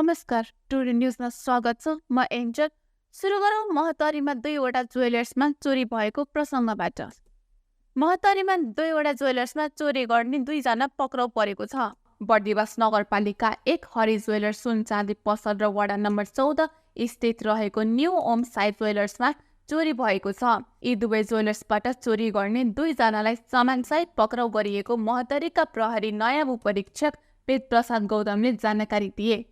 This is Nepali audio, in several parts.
नमस्कार, टुडे न्यूजमा स्वागत छ। म एन्जल। सुरु गरौँ महतरीमा 2वटा ज्वेलर्समा चोरी भएको प्रसङ्गबाट। महतरीमा 2वटा ज्वेलर्समा चोरी गर्ने 2 जना पक्राउ परेको छ। बर्दिवास नगरपालिका 1 हरि ज्वेलर्स सुन चाँदी पसल र वडा नम्बर 14 स्थित रहेको न्यू ओम साई ज्वेलर्समा चोरी भएको छ। यी दुवै ज्वेलर्सबाट चोरी गर्ने 2 जनालाई सामानसहित पक्राउ गरिएको महतरीका प्रहरी नयाँ उपरीक्षक वेद प्रसाद गौतमले जानकारी दिए।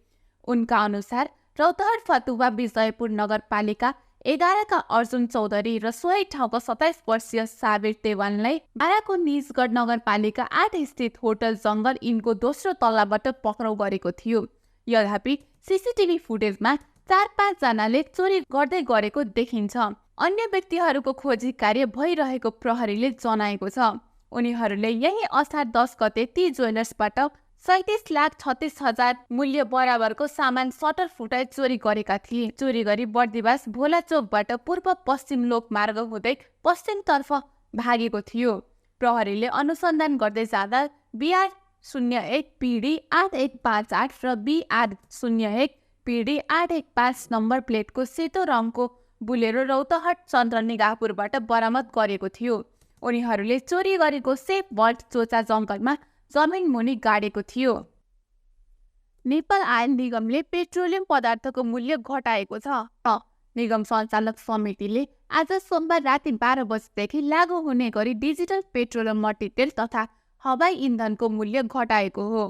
उनका अनुसार रौतहट फतुवा विजयपुर नगरपालिका 11 का अर्जुन चौधरी र सोही ठाउँको 27 वर्षीय साबिर देवानलाई बाराको निजगढ नगरपालिका 8 स्थित होटल जङ्गल इनको दोस्रो तल्लाबाट पक्राउ गरेको थियो। यद्यपि सीसीटीभी फुटेजमा 4-5 जनाले चोरी गर्दै गरेको देखिन्छ। अन्य व्यक्तिहरूको खोजी कार्य भइरहेको प्रहरीले जनाएको छ। उनीहरूले यही असार 10 गते ती ज्वेलर्सबाट 37,36,000 मूल्य बराबरको सामान सटर फुटाई चोरी गरेका थिए। चोरी गरी बर्दिवास भोला चोकबाट पूर्व पश्चिम लोक मार्ग हुँदै पश्चिमतर्फ भागेको थियो। प्रहरीले अनुसन्धान गर्दै जाँदा BR01 PD 8158 र BR01 PD 815 नम्बर प्लेटको सेतो रङको बुलेरो रौतहट चन्द्रनिगाहपुरबाट बरामद गरेको थियो। उनीहरूले चोरी गरेको सेफ बल्ट चोचा जङ्गलमा जमिन मुनि गाडेको थियो। नेपाल आयल निगमले पेट्रोलियम पदार्थको मूल्य घटाएको छ। निगम सञ्चालक समितिले आज सोमबार राति 12 बजेदेखि लागू हुने गरी डिजिटल पेट्रोलियम मट्टितेल तथा हवाई इन्धनको मूल्य घटाएको हो।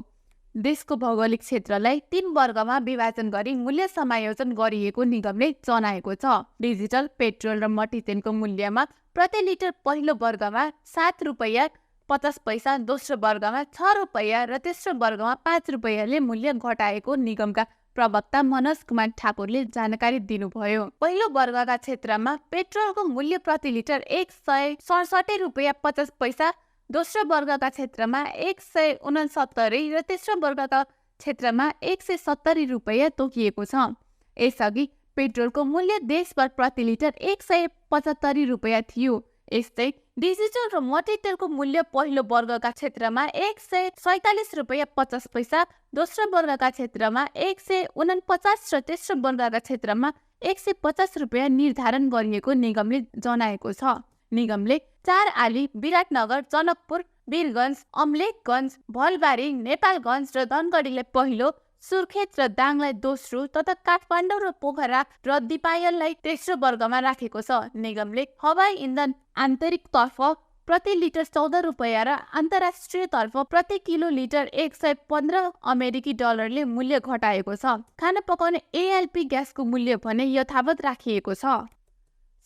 देशको भौगोलिक क्षेत्रलाई 3 वर्गमा विभाजन गरी मूल्य समायोजन गरिएको निगमले जनाएको छ। डिजिटल पेट्रोल र मट्टितेलको मूल्यमा प्रति लिटर पहिलो वर्गमा 7 रुपैयाँ 50 पैसा, दोस्रो वर्गमा 6 रुपैयाँ र तेस्रो वर्गमा 5 रुपैयाँले मूल्य घटाएको निगमका प्रवक्ता मनोज कुमार ठाकुरले जानकारी दिनुभयो। पहिलो वर्गका क्षेत्रमा पेट्रोलको मूल्य प्रति लिटर 167 रुपैयाँ 50 पैसा, दोस्रो वर्गका क्षेत्रमा 169 र तेस्रो वर्गका क्षेत्रमा 170 रुपैयाँ तोकिएको छ। यसअघि पेट्रोलको मूल्य देशभर प्रति लिटर 175 रुपैयाँ थियो। यस्तै डिजिटल र मट्टितेलको मूल्य पहिलो वर्गका क्षेत्रमा 147 रुपैयाँ 50 पैसा, दोस्रो वर्गका क्षेत्रमा 149 र तेस्रो वर्गका क्षेत्रमा 150 रुपैयाँ निर्धारण गरिएको निगमले जनाएको छ। निगमले 4 आली, विराटनगर, जनकपुर, वीरगञ्ज, अमलेखगञ्ज, भलबारी, नेपालगञ्ज र धनगढीलाई पहिलो, सुर्खेत र दाङलाई दोस्रो तथा काठमाडौँ र पोखरा र दिपायललाई तेस्रो वर्गमा राखेको छ। निगमले हवाई इन्धन आन्तरिक तर्फ प्रति लिटर 14 रुपैयाँ र अन्तर्राष्ट्रिय तर्फ प्रति किलो लिटर 115 अमेरिकी डलरले मूल्य घटाएको छ। खाना पकाउने ALP ग्यासको मूल्य भने यथावत राखिएको छ।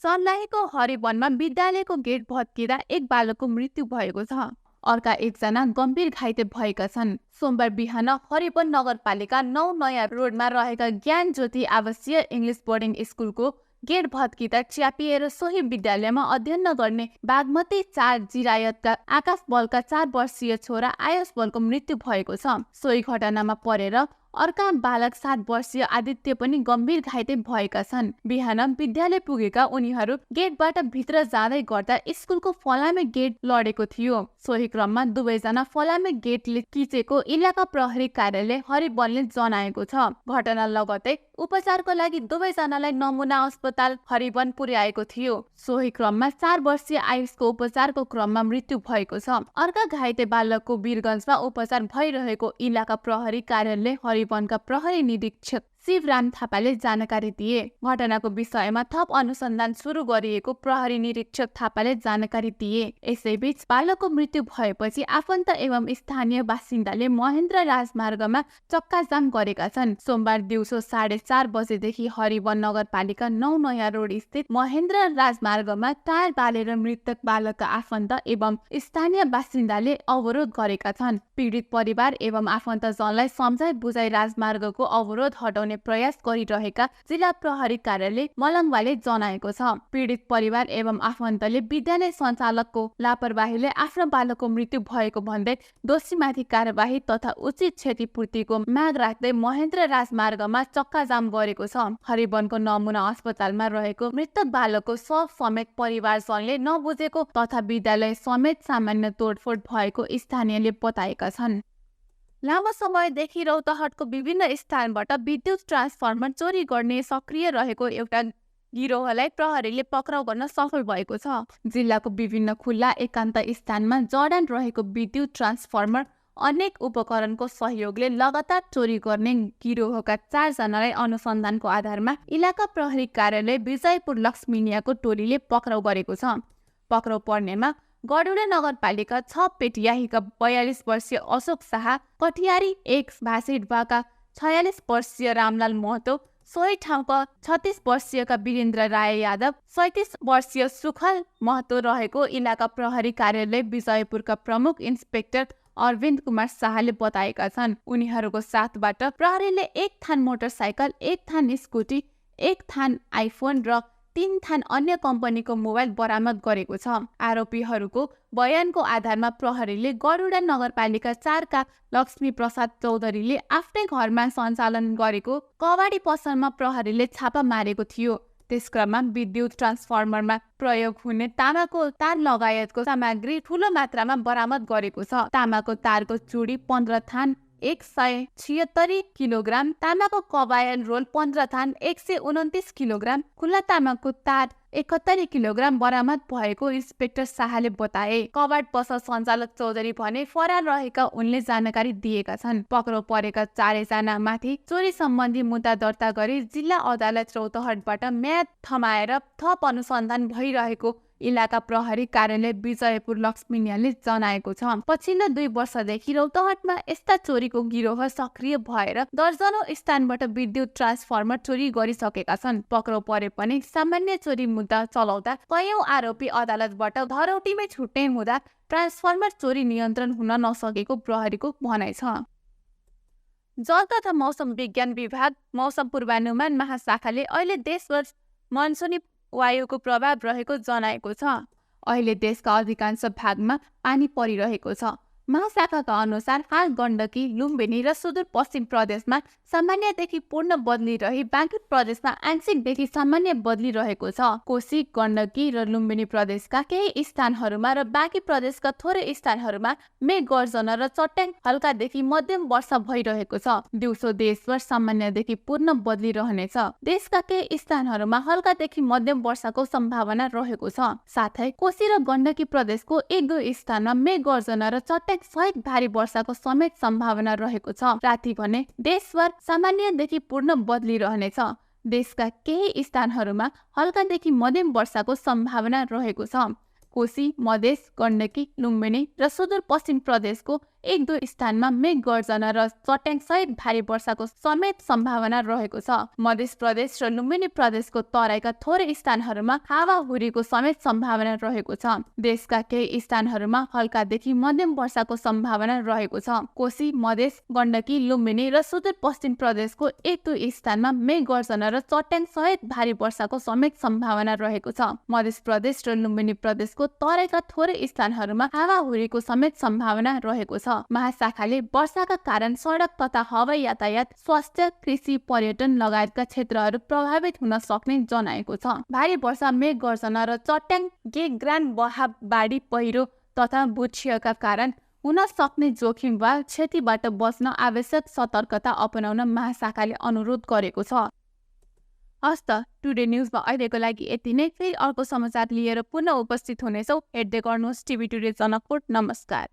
सर्लाहीको हरिवनमा विद्यालयको गेट भत्किँदा एक बालकको मृत्यु भएको छ। अर्का 1 जना गम्भीर घाइते भएका छन्। सोमबार बिहान हरिवन नगरपालिका 9 नयाँ रोडमा रहेका ज्ञान ज्योति आवासीय इङ्ग्लिस बोर्डिङ स्कुलको गेट भत्किँदा च्यापिएर सोही विद्यालयमा अध्ययन गर्ने बागमती 4 जिरायतका आकाश बलका 4 वर्षीय छोरा आयुष बलको मृत्यु भएको छ। सोही घटनामा परेर अर्का बालक 7 वर्षीय आदित्य पनि गम्भीर घाइते भएका छन्। बिहान विद्यालय पुगेका उनीहरू गेटबाट भित्र जाँदै गर्दा स्कुलको फलामे गेट लडेको थियो। सोही क्रममा दुवैजना फलामे गेटले किचेको इलाका प्रहरी कार्यालय हरिवनले जनाएको छ। घटना लगतै उपचारको लागि दुवैजनालाई नमुना अस्पताल हरिवन पुर्याएको थियो। सोही क्रममा 4 वर्षीय आयुषको उपचारको क्रममा मृत्यु भएको छ। अर्का घाइते बालकको वीरगञ्जमा उपचार भइरहेको इलाका प्रहरी कार्यालय हरिवनका प्रहरी निरीक्षक शिवराम थापाले जानकारी दिए। घटनाको विषयमा थप अनुसन्धान सुरु गरिएको प्रहरी निरीक्षक थापाले जानकारी दिए। यसैबीच बालकको मृत्यु भएपछि आफन्त एवं स्थानीय बासिन्दाले महेन्द्र राजमार्गमा चक्काजाम गरेका छन्। सोमबार दिउँसो 4:30 बजेदेखि हरिवन नगरपालिका 9 नयाँ रोड स्थित महेन्द्र राजमार्गमा टायर बालेर मृतक बालकका आफन्त एवं स्थानीय बासिन्दाले अवरोध गरेका छन्। पीडित परिवार एवं आफन्तजनलाई सम्झाइ बुझाइ राजमार्गको अवरोध हटाउने प्रयास गरिरहेका जिल्ला प्रहरी कार्यालय मलङ्गवाले जनाएको छ। पीडित परिवार एवं आफन्तले विद्यालय सञ्चालकको लापरवाहीले आफ्नो बालकको मृत्यु भएको भन्दै दोषीमाथि कार्यवाही तथा उचित क्षतिपूर्तिको माग राख्दै महेन्द्र राजमार्गमा चक्काजाम गरेको छ। हरिवनको नमुना अस्पतालमा रहेको मृतक बालकको शव समेत परिवारजनले नबुझेको तथा विद्यालय समेत सामान्य तोडफोड भएको स्थानीयले बताएका छन्। लामो समयदेखि रौतहटको विभिन्न स्थानबाट विद्युत ट्रान्सफर्मर चोरी गर्ने सक्रिय रहेको एउटा गिरोहलाई प्रहरीले पक्राउ गर्न सफल भएको छ। जिल्लाको विभिन्न खुल्ला एकान्त स्थानमा जडान रहेको विद्युत ट्रान्सफर्मर अनेक उपकरणको सहयोगले लगातार चोरी गर्ने गिरोहका 4 जनालाई अनुसन्धानको आधारमा इलाका प्रहरी कार्यालय विजयपुर लक्ष्मीनियाको टोलीले पक्राउ गरेको छ। पक्राउ पर्नेमा गडुडा नगरपालिका 6 पेटियाहीका 42 वर्षीय अशोक शाह, कटियारी 1 भाषिडवाका 46 वर्षीय रामलाल महतो, सोही ठाउँका 36 वर्षीयका वीरेन्द्र राय यादव, 37 वर्षीय सुखल महतो रहेको इलाका प्रहरी कार्यालय विजयपुरका प्रमुख इन्सपेक्टर अरविन्द कुमार शाहले बताएका छन्। उनीहरूको साथबाट प्रहरीले 1 थान मोटरसाइकल, 1 थान स्कुटी, 1 थान आइफोन र 3 थान अन्य कम्पनीको मोबाइल बरामद गरेको छ। आरोपीहरूको बयानको आधारमा प्रहरीले गडुडा नगरपालिका 4 का लक्ष्मी प्रसाद चौधरीले आफ्नै घरमा सञ्चालन गरेको कबाडी पसलमा प्रहरीले छापा मारेको थियो। त्यसक्रममा विद्युत ट्रान्सफर्मरमा प्रयोग हुने तामाको तार लगायतको सामग्री ठूलो मात्रामा बरामद गरेको छ। तामाको तारको चुडी 15 थान 176 किलोग्राम, तामाको कबायल रोल 15 थान 129 किलोग्राम, खुल्ला तामाको तार 71 किलोग्राम बरामद भएको इन्सपेक्टर शाहले बताए। कबाड पसल सञ्चालक चौधरी भने फरार रहेका उनले जानकारी दिएका छन्। पक्राउ परेका 4 जना माथि चोरी सम्बन्धी मुद्दा दर्ता गरी जिल्ला अदालत रौतहटबाट म्याद थमाएर थप अनुसन्धान भइरहेको इलाका प्रहरी कार्यालय विजयपुर लक्ष्मीनियाले जनाएको छ। पछिल्लो 2 वर्षदेखि रौतहटमा यस्ता चोरीको गिरोह सक्रिय भएर दर्जनौं स्थानबाट विद्युत ट्रान्सफर्मर चोरी गरिसकेका छन्। पक्राउ परे पनि सामान्य चोरी मुद्दा चलाउँदा कयौं आरोपी अदालतबाट धरौटीमै छुट्ने हुँदा ट्रान्सफर्मर चोरी नियन्त्रण हुन नसकेको प्रहरीको भनाइ छ। जल तथा मौसम विज्ञान विभाग मौसम पूर्वानुमान महाशाखाले अहिले देशभर मनसुनी वायुको प्रभाव रहेको जनाएको छ। अहिले देशका अधिकांश भागमा पानी परिरहेको छ। महाशाखाका अनुसार हाल गण्डकी, लुम्बिनी र सुदूरपश्चिम प्रदेशमा सामान्यदेखि पूर्ण बदली रही बाँकी प्रदेशमा आंशिकदेखि सामान्य बदली रहेको छ। कोशी, गण्डकी र लुम्बिनी प्रदेशका केही स्थानहरूमा र बाँकी प्रदेशका थोरै स्थानहरूमा मेघ गर्जना र चट्याङ हल्कादेखि मध्यम वर्षा भइरहेको छ। दिउँसो देशभर सामान्यदेखि पूर्ण बदली रहनेछ। देशका केही स्थानहरूमा हल्कादेखि मध्यम वर्षाको सम्भावना रहेको छ। साथै कोशी र गण्डकी प्रदेशको 1-2 स्थानमा मेघ गर्जना र चट्याङ सहित भारी वर्षाको समेत सम्भावना रहेको छ। राति भने देशभर सामान्यदेखि पूर्ण बदली रहनेछ। देशका केही स्थानहरूमा हल्कादेखि मध्यम वर्षाको सम्भावना रहेको छ। कोशी, मधेस, गण्डकी, लुम्बिनी र सुदूरपश्चिम प्रदेशको 1-2 स्थानमा मेघ गर्जना र चट्याङ सहित भारी वर्षाको समेत सम्भावना रहेको छ। मध्य प्रदेश र लुम्बिनी प्रदेशको तराईका थोरै स्थानहरूमा हावाहुरीको समेत सम्भावना रहेको छ। देशका केही स्थानहरूमा हल्कादेखि मध्यम वर्षाको सम्भावना रहेको छ। कोशी, मधेस, गण्डकी, लुम्बिनी र सुदूरपश्चिम प्रदेशको 1-2 स्थानमा मेघ गर्जना र चट्याङ सहित भारी वर्षाको समेत सम्भावना रहेको छ। मध्य प्रदेश र लुम्बिनी प्रदेशको तराईका थोरै स्थानहरूमा हावाहुरीको समेत सम्भावना रहेको छ। महाशाखाले वर्षाका कारण सडक तथा हवाई यातायात, स्वास्थ्य, कृषि, पर्यटन लगायतका क्षेत्रहरू प्रभावित हुन सक्ने जनाएको छ। भारी वर्षा, मेघ गर्जना र चट्याङ, गेग्रान बहाव, बाढी पहिरो तथा भूक्षयका कारण हुन सक्ने जोखिम वा क्षतिबाट बच्न आवश्यक सतर्कता अपनाउन महाशाखाले अनुरोध गरेको छ। हस्त टुडे न्यूजमा अहिलेको लागि यति नै। फेरि अर्को समाचार लिएर पुनः उपस्थित हुनेछौँ। हेर्दै गर्नुहोस् टिभी टुडे जनकपुर। नमस्कार।